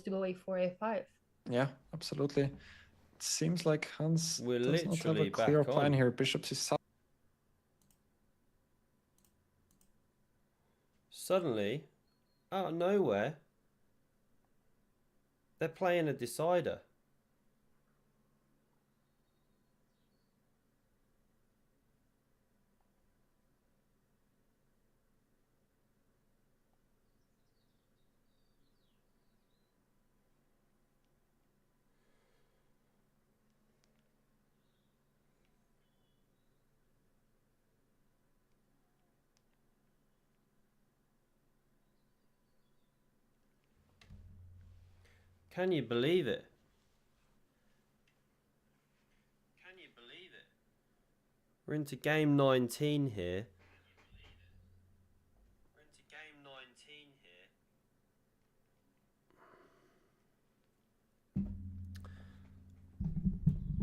to go a4, a5. Yeah, absolutely. It seems like Hans We're does not have a literally clear back plan on. here. Bishop c7. Suddenly, out of nowhere, they're playing a decider. Can you believe it? Can you believe it? We're into game 19 here. We're into game 19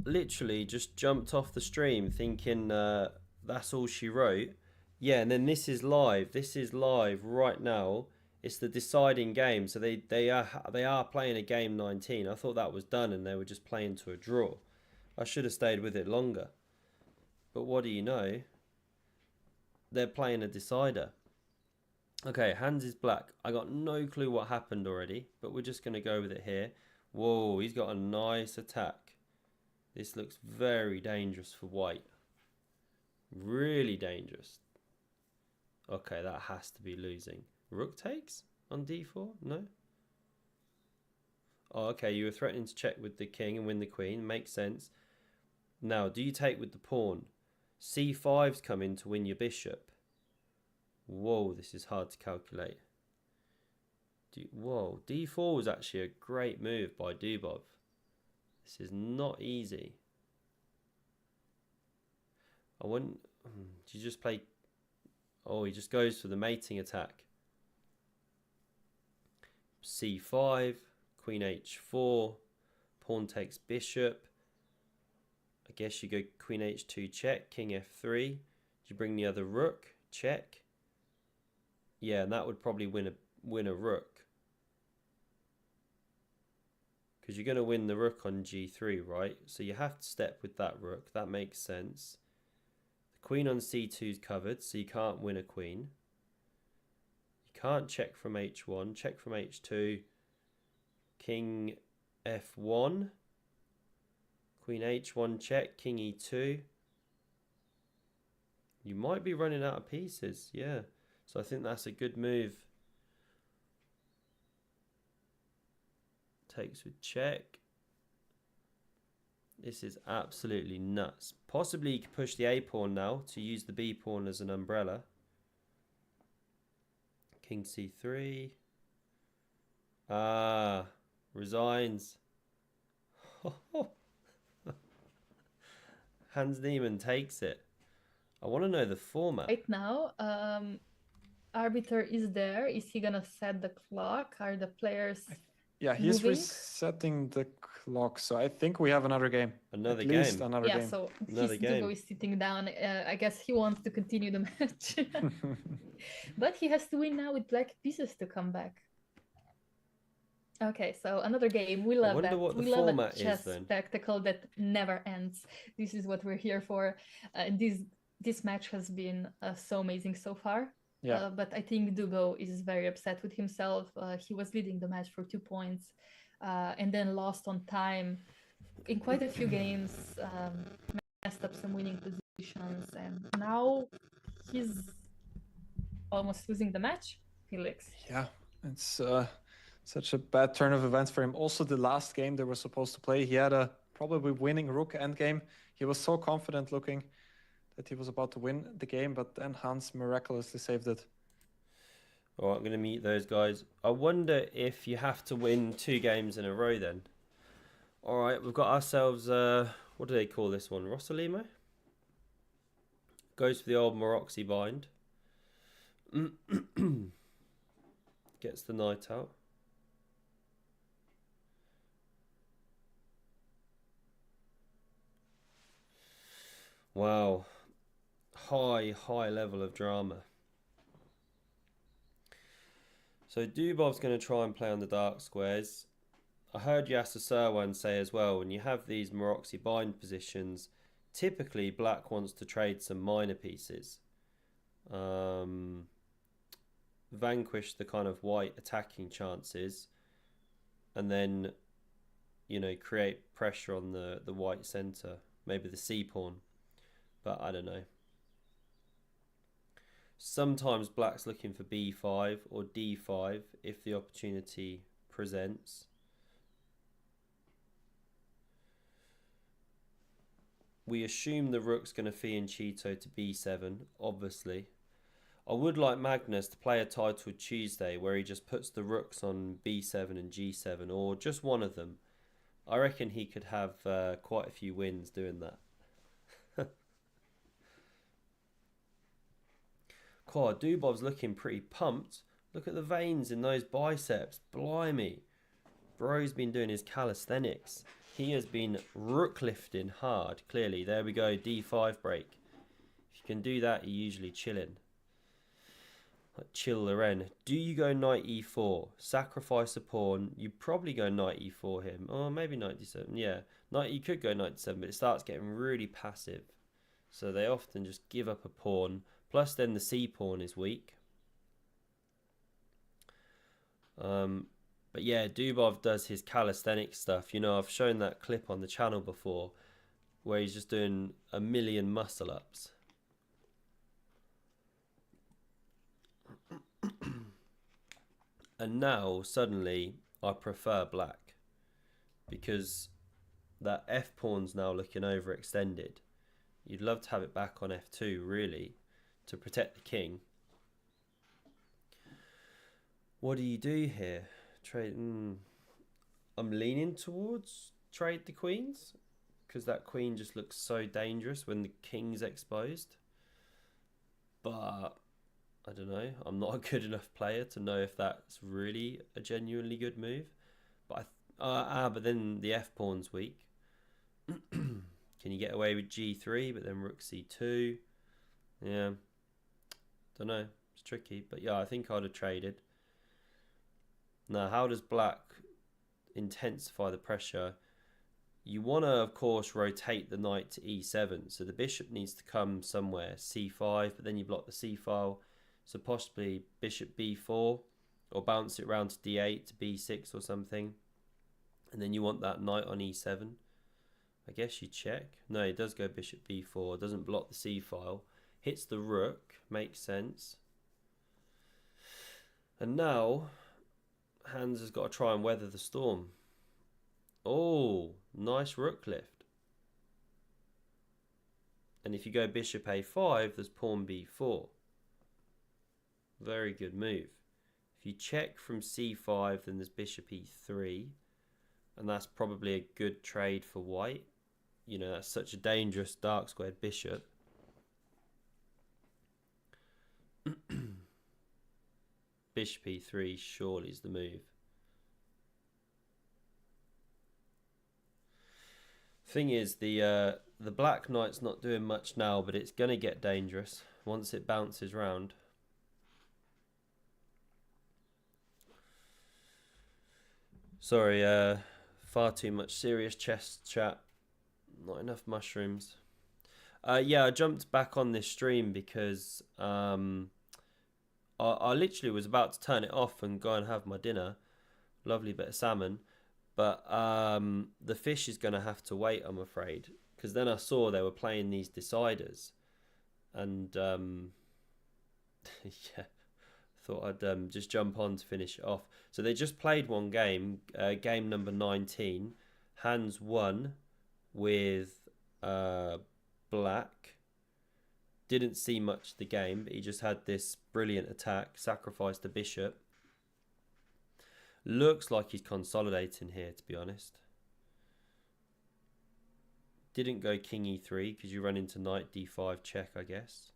here. Literally just jumped off the stream thinking that's all she wrote. Yeah, and then this is live. This is live right now. It's the deciding game. So they are playing a game 19. I thought that was done and they were just playing to a draw. I should have stayed with it longer. But what do you know? They're playing a decider. Okay, hands is black. I got no clue what happened already, but we're just going to go with it here. Whoa, he's got a nice attack. This looks very dangerous for white. Really dangerous. Okay, that has to be losing. Rook takes on d4? No? Oh, okay, you were threatening to check with the king and win the queen. Makes sense. Now, do you take with the pawn? c5's come in to win your bishop. Whoa, this is hard to calculate. Whoa, d4 was actually a great move by Dubov. This is not easy. I wouldn't... Do you just play... Oh, he just goes for the mating attack. c5, queen h4, pawn takes bishop. I guess you go queen h2 check, king f3. Do you bring the other rook? Check. Yeah, and that would probably win a rook. Because you're going to win the rook on g3, right? So you have to step with that rook. That makes sense. The queen on c2 is covered, so you can't win a queen. You can't check from h1. Check from h2. King f1. Queen h1 check. King e2. You might be running out of pieces, yeah. So I think that's a good move. Takes with check. This is absolutely nuts. Possibly you could push the A pawn now to use the B pawn as an umbrella. King c3. Ah, resigns. Hans Niemann takes it. I want to know the format. Right now, arbiter is there. Is he gonna set the clock? Are the players Yeah, he's moving? resetting the clock, so I think we have another game. Another At game. least another game. Yeah, so Another game. Dubov is sitting down. I guess he wants to continue the match. But he has to win now with black pieces to come back. Okay, so another game. We love that. I wonder what the we love format a chess is then. spectacle that never ends. This is what we're here for. This match has been so amazing so far. Yeah. But I think Dubov is very upset with himself. He was leading the match for 2 points and then lost on time in quite a few games, messed up some winning positions, and now he's almost losing the match, Felix. Yeah, it's such a bad turn of events for him. Also, the last game they were supposed to play, he had a probably winning rook endgame. He was so confident looking that he was about to win the game, but then Hans miraculously saved it. All right, I'm going to mute those guys. I wonder if you have to win 2 games in a row then. All right, we've got ourselves, what do they call this one? Rossalimo? Goes for the old Maroxy bind. Gets the knight out. Wow. High level of drama. So Dubov's going to try and play on the dark squares. I heard Yasser Serwan say as well, when you have these Maroczy bind positions, typically black wants to trade some minor pieces. Vanquish the kind of white attacking chances, and then, you know, create pressure on the white centre, maybe the C pawn, but I don't know. Sometimes black's looking for B5 or D5 if the opportunity presents. We assume the rook's going to fianchetto to B7, obviously. I would like Magnus to play a titled Tuesday where he just puts the rooks on B7 and G7, or just one of them. I reckon he could have quite a few wins doing that. God, Dubov's looking pretty pumped. Look at the veins in those biceps. Blimey. Bro's been doing his calisthenics. He has been rook lifting hard, clearly. There we go, D5 break. If you can do that, you're usually chilling. Like chill the Ren. Do you go knight E4? Sacrifice a pawn. You probably go knight E4 him. Or maybe knight D7. Yeah, you could go knight D7, but it starts getting really passive. So they often just give up a pawn. Plus then the C pawn is weak. But yeah, Dubov does his calisthenics stuff. You know, I've shown that clip on the channel before where he's just doing a million muscle ups. And now, suddenly, I prefer black. Because that F pawn's now looking overextended. You'd love to have it back on F2, really, to protect the king. What do you do here? Trade. I'm leaning towards trade the queens, because that queen just looks so dangerous when the king's exposed. But I don't know. I'm not a good enough player to know if that's really a genuinely good move. But but then the F pawn's weak. Can you get away with G3, but then Rook C2? Yeah. Don't know. It's tricky. But yeah, I think I'd have traded. Now, how does black intensify the pressure? You want to, of course, rotate the knight to E7. So the bishop needs to come somewhere, C5, but then you block the C file. So possibly bishop B4, or bounce it round to D8 to B6 or something. And then you want that knight on E7. I guess you check. No, it does go bishop B4, doesn't block the C file. Hits the rook, makes sense. And now Hans has got to try and weather the storm. Oh, nice rook lift. And if you go bishop A5, there's pawn B4. Very good move. If you check from C5, then there's bishop E3. And that's probably a good trade for white. You know, that's such a dangerous dark squared bishop. Bishop E3 surely is the move. Thing is, the black knight's not doing much now, but it's going to get dangerous once it bounces round. Sorry, far too much serious chess chat. Not enough mushrooms. Yeah, I jumped back on this stream because I literally was about to turn it off and go and have my dinner. Lovely bit of salmon. But the fish is going to have to wait, I'm afraid. Because then I saw they were playing these deciders. And yeah, thought I'd just jump on to finish it off. So they just played one game, game number 19. Hans won with black. Didn't see much of the game, but he just had this brilliant attack, sacrificed the bishop. Looks like he's consolidating here, to be honest. Didn't go king e3 because you run into knight d5 check, I guess.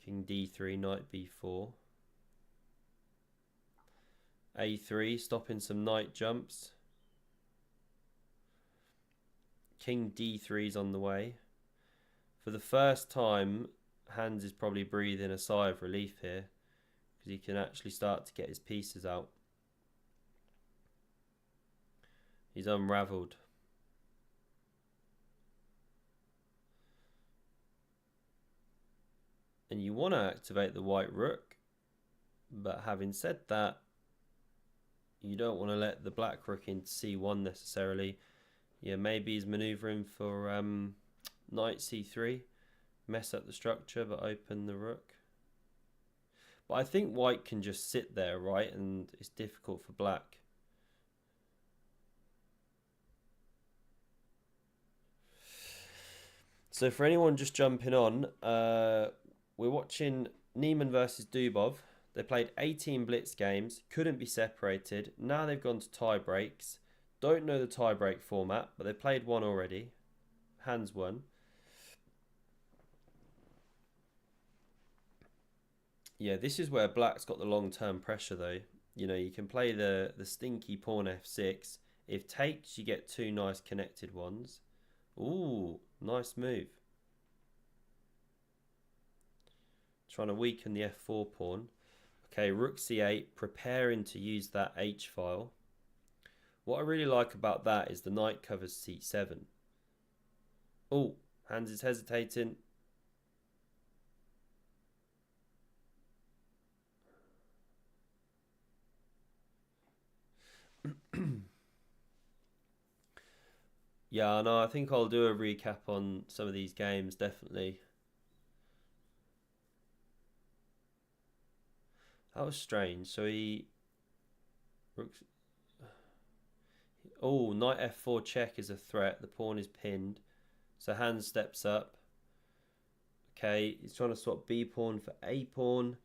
King d3, knight b4. a3, stopping some knight jumps. King d3 is on the way. For the first time, Hans is probably breathing a sigh of relief here because he can actually start to get his pieces out. He's unraveled. And you want to activate the white rook, but having said that, you don't want to let the black rook into c1 necessarily. Yeah, maybe he's maneuvering for knight c3, mess up the structure but open the rook. But I think white can just sit there, right? And it's difficult for black. So for anyone just jumping on, we're watching Niemann versus Dubov. They played 18 blitz games, couldn't be separated. Now they've gone to tie breaks. Don't know the tiebreak format, but they played one already. Hands won. Yeah, this is where black's got the long-term pressure though. You know, you can play the stinky pawn f6. If takes, you get two nice connected ones. Ooh, nice move. Trying to weaken the f4 pawn. Okay, rook c8, preparing to use that h file. What I really like about that is the knight covers c7. Oh, Hans is hesitating. Yeah, no, I think I'll do a recap on some of these games, definitely. That was strange. So he... Oh, knight f4 check is a threat. The pawn is pinned. So Hans steps up. Okay, he's trying to swap b pawn for a pawn.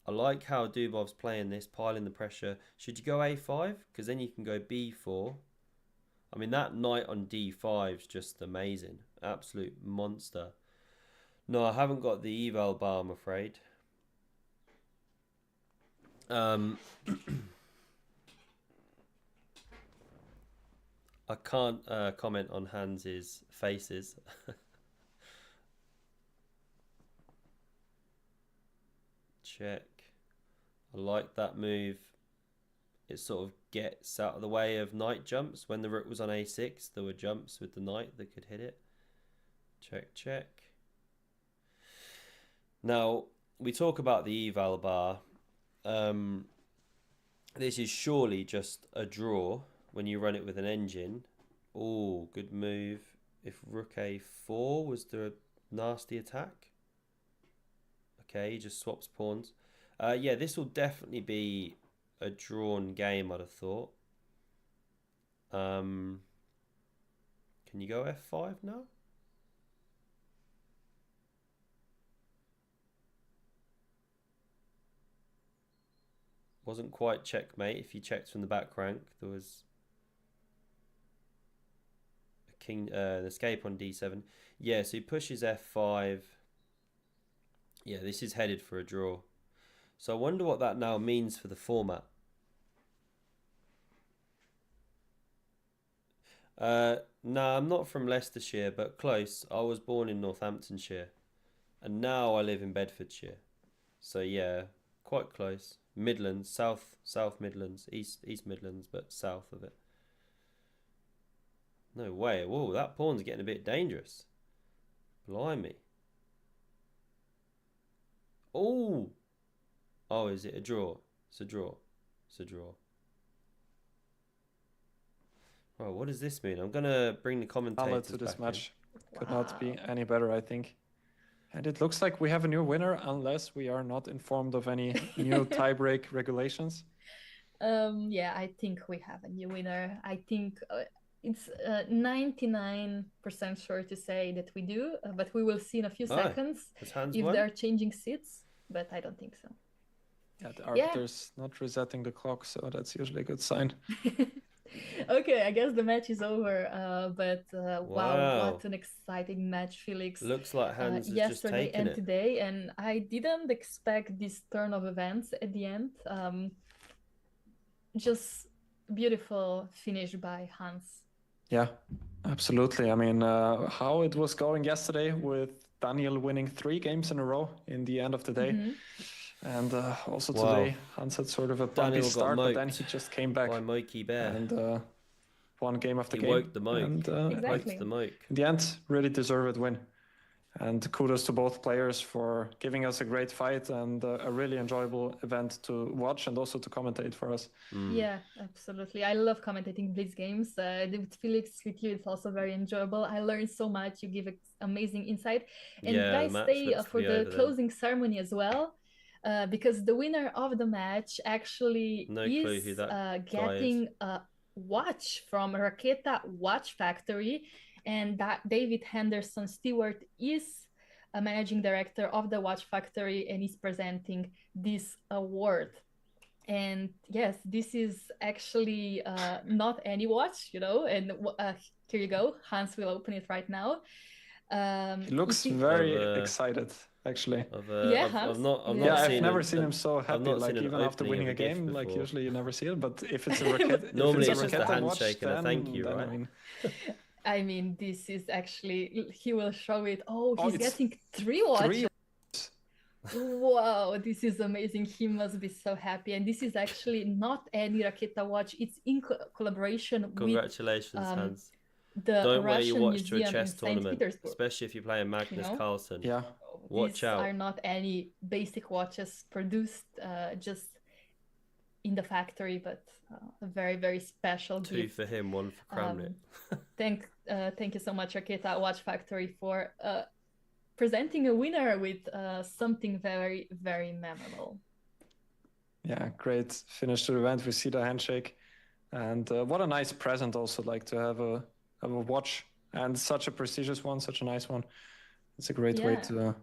I like how Dubov's playing this, piling the pressure. Should you go a5? Because then you can go b4. I mean, that knight on d5 is just amazing. Absolute monster. No, I haven't got the eval bar, I'm afraid. I can't comment on Hans's faces. Check. I like that move. It sort of gets out of the way of knight jumps. When the rook was on a6, there were jumps with the knight that could hit it. Check, check. Now, we talk about the eval bar. This is surely just a draw when you run it with an engine. Oh, good move. If rook a4 was the nasty attack. Okay, he just swaps pawns. Yeah, this will definitely be a drawn game, I'd have thought. Can you go f5 now? Wasn't quite checkmate. If you checked from the back rank, there was a king, an escape on d7. Yeah, so he pushes f5. Yeah, this is headed for a draw. So I wonder what that now means for the format. No, I'm not from Leicestershire, but close. I was born in Northamptonshire, and now I live in Bedfordshire. So yeah, quite close. Midlands, South Midlands, East Midlands, but south of it. No way. Whoa, that pawn's getting a bit dangerous. Blimey. Oh! Oh, is it a draw? It's a draw. It's a draw. Oh, what does this mean? I'm going to bring the commentators to this back match. Wow. Could not be any better, I think. And it looks like we have a new winner, unless we are not informed of any new tiebreak regulations. Yeah, I think we have a new winner. I think it's 99% sure to say that we do, but we will see in a few seconds Has Hans if won? they're changing seats, but I don't think so. Yeah, the arbiter's not resetting the clock, so that's usually a good sign. Okay, I guess the match is over, but wow, Wow. what an exciting match, Felix. Looks like Hans has just Yesterday taken and it. today, and I didn't expect this turn of events at the end. Just beautiful finish by Hans. Yeah, absolutely. I mean, how it was going yesterday with Daniil winning 3 games in a row in the end of the day. And also Wow. today, Hans had sort of a bumpy Daniil got start, but then moped he just came back. by Moki Bear. And won game after He game. woke the moke. And Exactly. Woke the moke. in the end, really deserved win. And kudos to both players for giving us a great fight and a really enjoyable event to watch and also to commentate for us. Yeah, absolutely. I love commentating Blitz games. With Felix, with you, it's also very enjoyable. I learned so much. You give amazing insight. And Yeah, the guys, match stay looks for to be the over then. closing ceremony as well. Because the winner of the match actually No clue who is that guy is. getting a watch from Raketa Watch Factory. And that David Henderson Stewart is a managing director of the Watch Factory and is presenting this award. And yes, this is actually not any watch, you know, and here you go. Hans will open it right now. He looks very excited, actually. Yeah, I've not Yeah, seen I've never him, seen him so happy, not like seen an even after opening winning of a a gift game, like before. usually you never see it, but if it's a Raketa, Normally if it's it's a just a Raketa watch, handshake and a then, thank you, then, right? I mean, I mean, this is actually, he will show it. Oh, he's it's getting 3 watches. 3. Wow, this is amazing. He must be so happy. And this is actually not any Raketa watch. It's in collaboration Congratulations, with Hans. the Don't wear Russian your watch to a Museum in chess St. tournament, Petersburg. especially if you're playing Magnus You know? Carlsen. Yeah. Watch These out. are not any basic watches produced just in the factory, but a very, very special 2 gift. for him, 1 for Kramnik. Thank you so much, Raketa Watch Factory, for presenting a winner with something very, very memorable. Yeah, great finish to the event. We see the handshake, and what a nice present also, like to have a watch and such a prestigious one, such a nice one. It's a great way to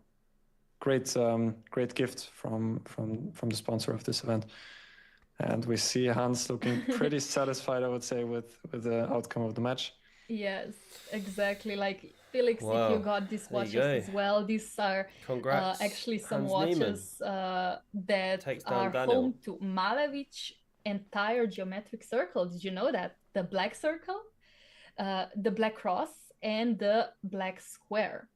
great gift from the sponsor of this event. And we see Hans looking pretty satisfied, I would say, with the outcome of the match. Yes, exactly. Like Felix, Wow. if you got these There you watches go. as well, these are Congrats. actually some Hans watches that Takes down are Daniil. home to Malevich entire geometric circle. Did you know that? The black circle, the black cross, and the black square.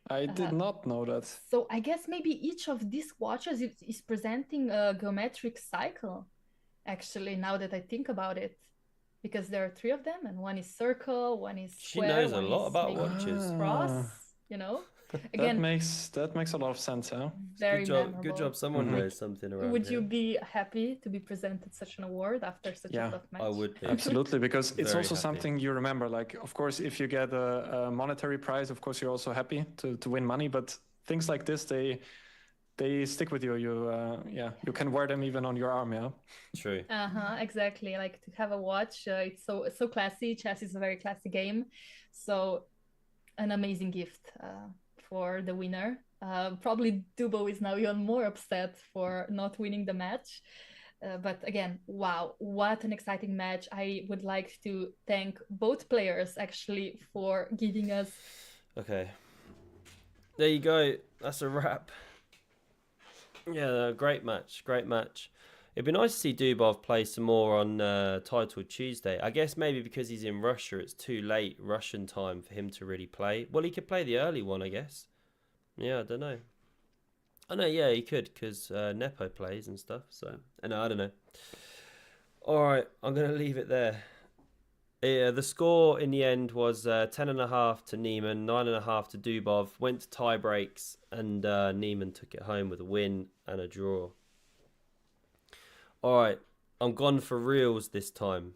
I did not know that. So I guess maybe each of these watches is presenting a geometric cycle, actually, now that I think about it. Because there are 3 of them, and one is circle, one is square. She knows a one lot is about maybe watches. cross, you know? Again, that makes a lot of sense, huh? very memorable. Good job. Someone knows something around Would here. you be happy to be presented such an award after such a tough match? I would be. Absolutely, because it's Very also happy. something you remember. Like, of course, if you get a monetary prize, of course, you're also happy to win money. But things like this, they stick with you. You can wear them even on your arm. Yeah. True. Exactly. Like to have a watch, it's so classy. Chess is a very classy game, so an amazing gift for the winner. Probably Dubov is now even more upset for not winning the match. But again, wow, what an exciting match. I would like to thank both players actually for giving us... Okay. There you go. That's a wrap. Yeah, great match. Great match. It'd be nice to see Dubov play some more on Title Tuesday. I guess maybe because he's in Russia, it's too late Russian time for him to really play. Well, he could play the early one, I guess. Yeah, I don't know. Oh, no, yeah, he could because Nepo plays and stuff. So, no, I don't know. All right, I'm going to leave it there. Yeah, the score in the end was 10.5 to Niemann, 9.5 to Dubov. Went to tie breaks, and Niemann took it home with a win and a draw. All right, I'm gone for reals this time.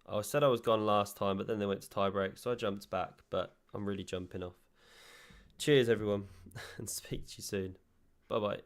I said I was gone last time, but then they went to tie break, so I jumped back. But I'm really jumping off. Cheers, everyone, and speak to you soon. Bye-bye.